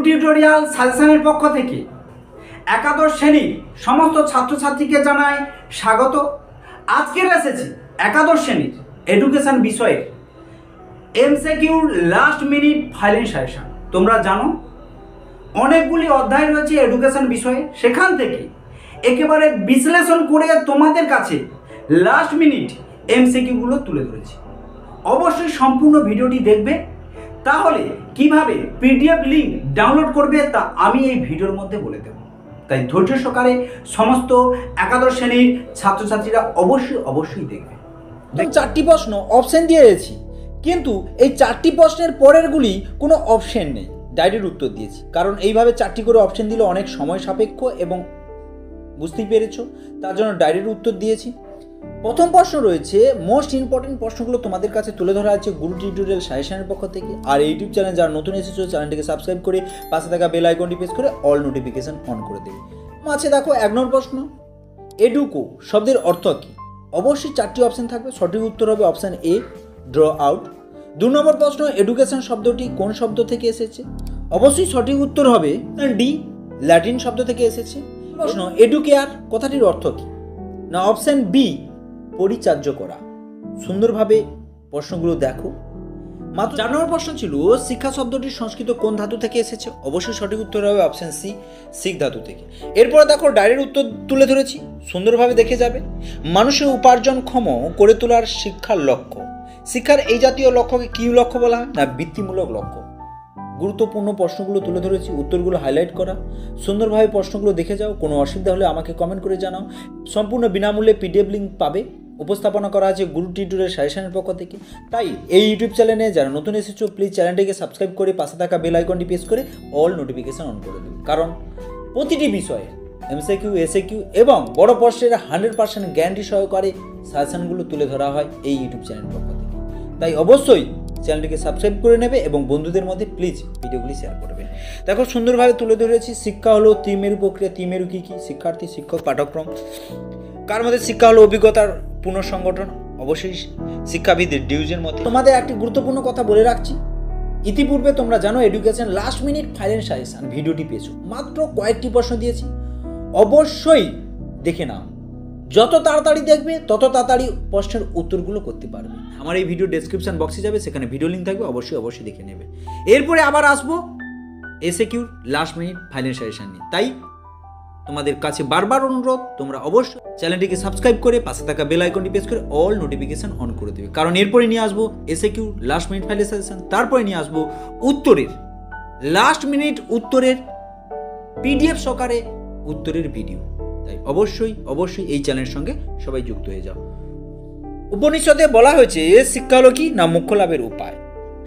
Tutorial সাজেশনের পক্ষ থেকে একাদশ শ্রেণীর সমস্ত ছাত্রছাত্রীকে জানাই স্বাগত। আজকের এসেছি একাদশ শ্রেণীর এডুকেশন বিষয়ের এমসিকিউর লাস্ট মিনিট ফাইনাল সাজেশন। তোমরা জানো অনেকগুলি অধ্যায় রয়েছে এডুকেশন বিষয়ে, সেখান থেকে একেবারে বিশ্লেষণ করে তোমাদের কাছে লাস্ট মিনিট এমসিকিউগুলো তুলে ধরেছি। অবশ্যই সম্পূর্ণ ভিডিওটি দেখবে, তাহলে কিভাবে পিডিএফ লিঙ্ক ডাউনলোড করবে তা আমি এই ভিডিওর মধ্যে বলে দেব। তাই ধৈর্য সহকারে সমস্ত একাদশ শ্রেণীর ছাত্রছাত্রীরা অবশ্যই দেখবে। চারটি প্রশ্ন অপশন দিয়ে দিয়েছি, কিন্তু এই চারটি প্রশ্নের পরেরগুলি কোনো অপশন নেই, ডাইরেক্ট উত্তর দিয়েছি। কারণ এইভাবে চারটি করে অপশন দিলে অনেক সময় সাপেক্ষ এবং বুঝতেই পেরেছ, তার জন্য ডাইরেক্ট উত্তর দিয়েছি। প্রথম প্রশ্ন রয়েছে, মোস্ট ইম্পর্টেন্ট প্রশ্নগুলো তোমাদের কাছে তুলে ধরা আছে গুরু টিউটোরিয়াল সাজেশনের পক্ষ থেকে। আর ইউটিউব চ্যানেল যারা নতুন এসেছো, চ্যানেলটিকে সাবস্ক্রাইব করে পাশে থাকা বেল আইকনটি প্রেস করে অল নোটিফিকেশন অন করে দেবে। মাঝে দেখো 1 নম্বর প্রশ্ন, এডুকো শব্দের অর্থ কী? অবশ্যই চারটি অপশন থাকবে, সঠিক উত্তর হবে অপশন এ, ড্র আউট। 2 নম্বর প্রশ্ন, এডুকেশন শব্দটি কোন শব্দ থেকে এসেছে? অবশ্যই সঠিক উত্তর হবে ডি, ল্যাটিন শব্দ থেকে এসেছে। প্রশ্ন, এডুকেয়ার কথাটির অর্থ কী? না অপশন বি, পরিচার্য করা। সুন্দরভাবে প্রশ্নগুলো দেখো। মাত্র 4 নম্বর প্রশ্ন ছিল, শিক্ষা শব্দটি সংস্কৃত কোন ধাতু থেকে এসেছে? অবশ্যই সঠিক উত্তর হবে অপশন সি, শিখ ধাতু থেকে। এরপরে দেখো ডাইরেক্ট উত্তর তুলে ধরেছি, সুন্দরভাবে দেখে যাবে। মানুষের উপার্জনক্ষম করে তোলার শিক্ষার লক্ষ্য। শিক্ষার এই জাতীয় লক্ষ্যকে কী লক্ষ্য বলা হয়? না বৃত্তিমূলক লক্ষ্য। গুরুত্বপূর্ণ প্রশ্নগুলো তুলে ধরেছি, উত্তরগুলো হাইলাইট করা। সুন্দরভাবে প্রশ্নগুলো দেখে যাও। কোনো অসুবিধা হলে আমাকে কমেন্ট করে জানাও। সম্পূর্ণ বিনামূল্যে পিডিএফ লিঙ্ক পাবে, উপস্থাপনা করা আছে গুরু টিউটোরিয়াল সাজেশনের পক্ষ থেকে। তাই এই ইউটিউব চ্যানেলে যারা নতুন এসেছো, প্লিজ চ্যানেলটিকে সাবস্ক্রাইব করে পাশে থাকা বেল আইকনটি প্রেস করে অল নোটিফিকেশন অন করে দেবে। কারণ প্রতিটি বিষয়ে এমসিকিউ, এসএকিউ এবং বড় প্রশ্নের 100% গ্যারান্টি সহকারে সাজেশনগুলো তুলে ধরা হয় এই ইউটিউব চ্যানেলের পক্ষ থেকে। তাই অবশ্যই চ্যানেলটিকে সাবস্ক্রাইব করে নেবে এবং বন্ধুদের মধ্যে প্লিজ ভিডিওগুলি শেয়ার করবে। দেখো সুন্দরভাবে তুলে ধরেছি, শিক্ষা হলো ত্রিমেরু প্রক্রিয়া। ত্রিমেরু কী কী? শিক্ষার্থী, শিক্ষক, পাঠ্যক্রম। কার মধ্যে শিক্ষা হলো অভিজ্ঞতার পুনঃসংগঠন। অবশ্যই শিক্ষাবিদের ডিউজের মধ্যে। তোমাদের একটি গুরুত্বপূর্ণ কথা বলে রাখছি, ইতিপূর্বে তোমরা জানো education last minute final suggestion ভিডিওটি পেয়েছো, মাত্র কয়েকটি প্রশ্ন দিয়েছি। অবশ্যই দেখে নাও, যত তাড়াতাড়ি দেখবে তত তাড়াতাড়ি প্রশ্নের উত্তরগুলো করতে পারবে। আমার এই ভিডিও ডেসক্রিপশন বক্সে যাবে, সেখানে ভিডিও লিঙ্ক থাকবে, অবশ্যই দেখে নেবে। এরপরে আবার আসবো এসএকিউর লাস্ট মিনিট ফাইনাল সাজেশন নিয়ে। তাই তোমাদের কাছে বারবার অনুরোধ, তোমরা অবশ্যই চ্যানেলটিকে সাবস্ক্রাইব করে পাশে থাকা বেল আইকনটি প্রেস করে অল নোটিফিকেশন অন করে দেবে। কারণ এরপরে নিয়ে আসবো এসএকিউর লাস্ট মিনিট ফাইনাল সাজেশন, তারপরে নিয়ে আসবো উত্তরের লাস্ট মিনিট উত্তরের পিডিএফ সহকারে উত্তরের ভিডিও। তাই অবশ্যই এই চ্যানেলের সঙ্গে সবাই যুক্ত হয়ে যাও। উপনিষদে বলা হয়েছে শিক্ষা হলো কি? না মোক্ষ লাভের উপায়।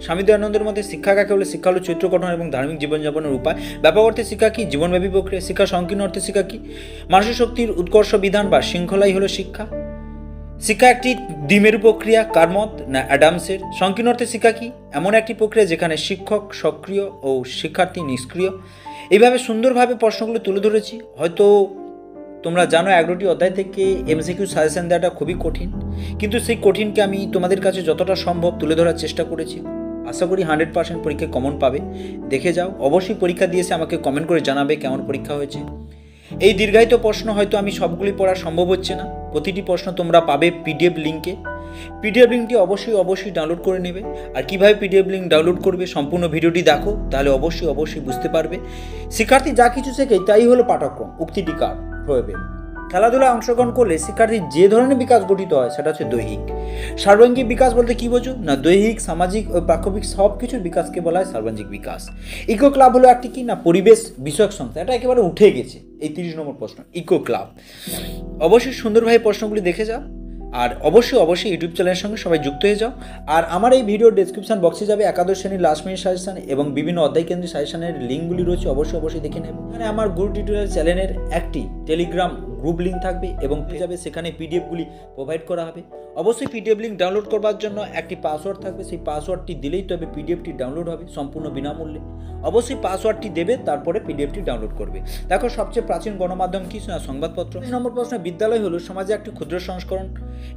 স্বামী দয়ানন্দের মধ্যে শিক্ষা কাকে বলে? শিক্ষা হলো চরিত্র গঠন এবং ধার্মিক জীবনযাপনের উপায়। ব্যাপক অর্থে শিক্ষা কি? জীবনব্যাপী প্রক্রিয়া। শিক্ষা সংকীর্ণ অর্থে শিক্ষা কি? মানসিক শক্তির উৎকর্ষ বিধান বা শৃঙ্খলাই হলো শিক্ষা। শিক্ষা একটি দ্বিমেরু প্রক্রিয়া। কার মত? না অ্যাডামসের। সংকীর্ণ অর্থে শিক্ষা কি? এমন একটি প্রক্রিয়া যেখানে শিক্ষক সক্রিয় ও শিক্ষার্থী নিষ্ক্রিয়। এইভাবে সুন্দরভাবে প্রশ্নগুলো তুলে ধরেছি। হয়তো তোমরা জানো 11টি অধ্যায় থেকে এমসিকিউ সাজেশন দেওয়াটা খুবই কঠিন, কিন্তু সেই কঠিনকে আমি তোমাদের কাছে যতটা সম্ভব তুলে ধরার চেষ্টা করেছি। আশা করি 100% পরীক্ষায় কমন পাবে। দেখে যাও, অবশ্যই পরীক্ষা দিয়েছে আমাকে কমেন্ট করে জানাবে কেমন পরীক্ষা হয়েছে। এই দীর্ঘায়িত প্রশ্ন হয়তো আমি সবগুলি পড়া সম্ভব হচ্ছে না, প্রতিটি প্রশ্ন তোমরা পাবে পিডিএফ লিঙ্কে। পিডিএফ লিঙ্কটি অবশ্যই ডাউনলোড করে নেবে। আর কীভাবে পিডিএফ লিঙ্ক ডাউনলোড করবে সম্পূর্ণ ভিডিওটি দেখো, তাহলে অবশ্যই বুঝতে পারবে। শিক্ষার্থী যা কিছু শেখে তাই হলো পাঠ্যক্রম, উক্তিটি কার? ফ্রয়েবেল। খেলাধুলায় অংশগ্রহণ করলে শিক্ষার্থীর যে ধরনের বিকাশ গঠিত হয় সেটা হচ্ছে দৈহিক। সার্বাঙ্গিক বিকাশ বলতে কী বোঝো? না দৈহিক, সামাজিক ও প্রাক্ষবিক সব কিছুর বিকাশকে বলা হয় সার্বাঙ্গিক বিকাশ। ইকো ক্লাব হলো একটি কি? না পরিবেশ বিষয়ক সংস্থা। এটা একেবারে উঠে গেছে এই 30 নম্বর প্রশ্ন, ইকো ক্লাব। অবশ্যই সুন্দরভাবে প্রশ্নগুলি দেখে যাও। আর অবশ্যই ইউটিউব চ্যানেলের সঙ্গে সবাই যুক্ত হয়ে যাও। আর আমার এই ভিডিওর ডেসক্রিপশন বক্সে যাবে একাদশ শ্রেণীর লাস্ট মিনিট সাজেশন এবং বিভিন্ন অধ্যায় কেন্দ্রিক সাজেশনের লিঙ্কগুলি রয়েছে, অবশ্যই দেখে নেবে। এখানে আমার গুরু টিউটোরিয়াল চ্যানেলের একটি টেলিগ্রাম গ্রুপ লিঙ্ক থাকবে এবং পেয়ে যাবে, সেখানে পিডিএফগুলি প্রোভাইড করা হবে। অবশ্যই পিডিএফ লিঙ্ক ডাউনলোড করবার জন্য একটি পাসওয়ার্ড থাকবে, সেই পাসওয়ার্ডটি দিলেই তবে পিডিএফটি ডাউনলোড হবে সম্পূর্ণ বিনামূল্যে। অবশ্যই পাসওয়ার্ডটি দেবে, তারপরে পিডিএফটি ডাউনলোড করবে। দেখো সবচেয়ে প্রাচীন গণমাধ্যম কি? না সংবাদপত্র। 2 নম্বর প্রশ্ন, বিদ্যালয় হলো সমাজে একটি ক্ষুদ্র সংস্করণ।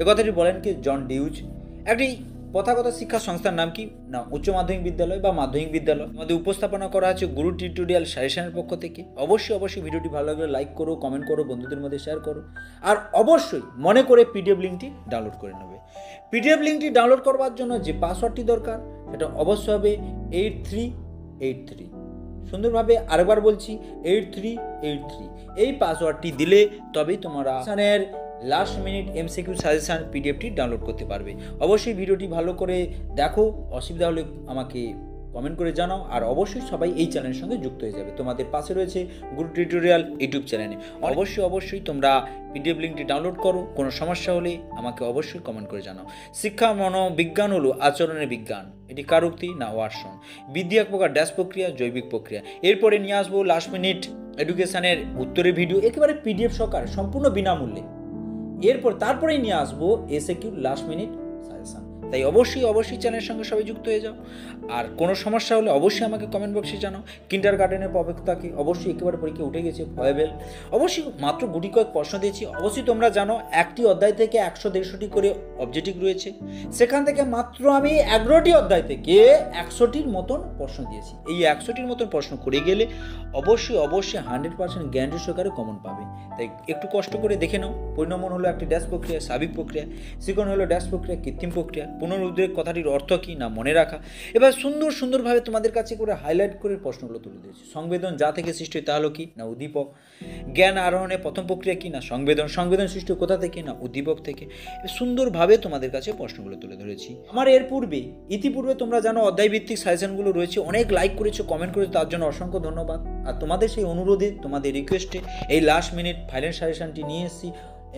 এ কথাটি বলেন কি? জন ডিউজ। একটি প্রথাগত শিক্ষা সংস্থার নাম কি না উচ্চ মাধ্যমিক বিদ্যালয় বা মাধ্যমিক বিদ্যালয়। আমাদের উপস্থাপনা করা আছে গুরু টিউটোরিয়াল সাজেশনের পক্ষ থেকে। অবশ্যই ভিডিওটি ভালো লাগলে লাইক করো, কমেন্ট করো, বন্ধুদের মধ্যে শেয়ার করো, আর অবশ্যই মনে করে পিডিএফ লিঙ্কটি ডাউনলোড করে নেবে। পিডিএফ লিঙ্কটি ডাউনলোড করবার জন্য যে পাসওয়ার্ডটি দরকার সেটা অবশ্যই হবে 8383। সুন্দরভাবে আরেকবার বলছি 8383। এই পাসওয়ার্ডটি দিলে তবেই তোমরা লাস্ট মিনিট এমসিকিউ সাজেশন পিডিএফটি ডাউনলোড করতে পারবে। অবশ্যই ভিডিওটি ভালো করে দেখো, অসুবিধা হলে আমাকে কমেন্ট করে জানাও, আর অবশ্যই সবাই এই চ্যানেলের সঙ্গে যুক্ত হয়ে যাবে। তোমাদের পাশে রয়েছে গুরু টিউটোরিয়াল ইউটিউব চ্যানেলে। অবশ্যই তোমরা পিডিএফ লিঙ্কটি ডাউনলোড করো। কোনো সমস্যা হলে আমাকে অবশ্যই কমেন্ট করে জানাও। শিক্ষা মনোবিজ্ঞান হলো আচরণের বিজ্ঞান। এটি কার উক্তি না ওয়াটসন। বিদ্যা এক প্রকার ড্যাশ প্রক্রিয়া, জৈবিক প্রক্রিয়া। এরপরে নিয়ে আসবো লাস্ট মিনিট এডুকেশনের উত্তরের ভিডিও, একেবারে পিডিএফ সহকারে সম্পূর্ণ বিনামূল্যে। তারপরেই নিয়ে আসবো এসএকিউ লাস্ট মিনিট সাজেশন। তাই অবশ্যই চ্যানেলের সঙ্গে সবাই যুক্ত হয়ে যাও। আর কোনো সমস্যা হলে অবশ্যই আমাকে কমেন্ট বক্সে জানাও। কিন্ডার গার্ডেনের পবিত্রতাকে অবশ্যই একেবারে পরীক্ষা উঠে গেছে ভয়েবেল। অবশ্যই মাত্র গুটি কয়েক প্রশ্ন দিয়েছি। অবশ্যই তোমরা জানো একটি অধ্যায় থেকে 100-150টি করে অবজেক্টিভ রয়েছে। সেখান থেকে মাত্র আমি 11টি অধ্যায় থেকে 100টির মতন প্রশ্ন দিয়েছি। এই 100টির মতন প্রশ্ন করে গেলে অবশ্যই 100% গ্যারান্টি সহকারে কমন পাবে। তাই একটু কষ্ট করে দেখে নাও। পরিণমন হলো একটি ড্যাশ প্রক্রিয়া, স্বাভাবিক প্রক্রিয়া। শিকন হলো ড্যাশ প্রক্রিয়া, কৃত্রিম প্রক্রিয়া। পুনরুদ্রেক কথাটির অর্থ কী না মনে রাখা। এবার সুন্দরভাবে তোমাদের কাছে করে হাইলাইট করে প্রশ্নগুলো তুলে দিয়েছি। সংবেদন যা থেকে সৃষ্টি তা হলো কি না উদ্দীপক। জ্ঞান আরোহণের প্রথম প্রক্রিয়া কি না সংবেদন সৃষ্টি কোথা থেকে না উদ্দীপক থেকে। সুন্দরভাবে তোমাদের কাছে প্রশ্নগুলো তুলে ধরেছি। আমার ইতিপূর্বে তোমরা জানো অধ্যায়ভিত্তিক সাজেশনগুলো রয়েছে। অনেক লাইক করেছো, কমেন্ট করেছো, তার জন্য অসংখ্য ধন্যবাদ। আর তোমাদের সেই অনুরোধে, তোমাদের রিকোয়েস্টে এই লাস্ট মিনিট ফাইনাল সাজেশনটি নিয়ে এসেছি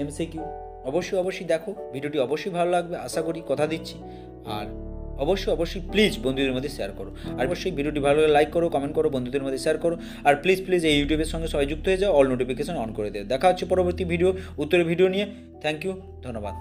এমসিকিউ। অবশ্যই দেখো ভিডিওটি, অবশ্যই ভালো লাগবে আশা করি, কথা দিচ্ছি। আর অবশ্যই প্লিজ বন্ধুদের মধ্যে শেয়ার করো। আর অবশ্যই ভিডিওটি ভালো লাগলে লাইক করো, কমেন্ট করো, বন্ধুদের মধ্যে শেয়ার করো। আর প্লিজ এই ইউটিউবের সঙ্গে সবাই যুক্ত হয়ে যাও, অল নোটিফিকেশন অন করে দেও। দেখা হচ্ছে পরবর্তী উত্তরের ভিডিও নিয়ে। থ্যাংক ইউ, ধন্যবাদ।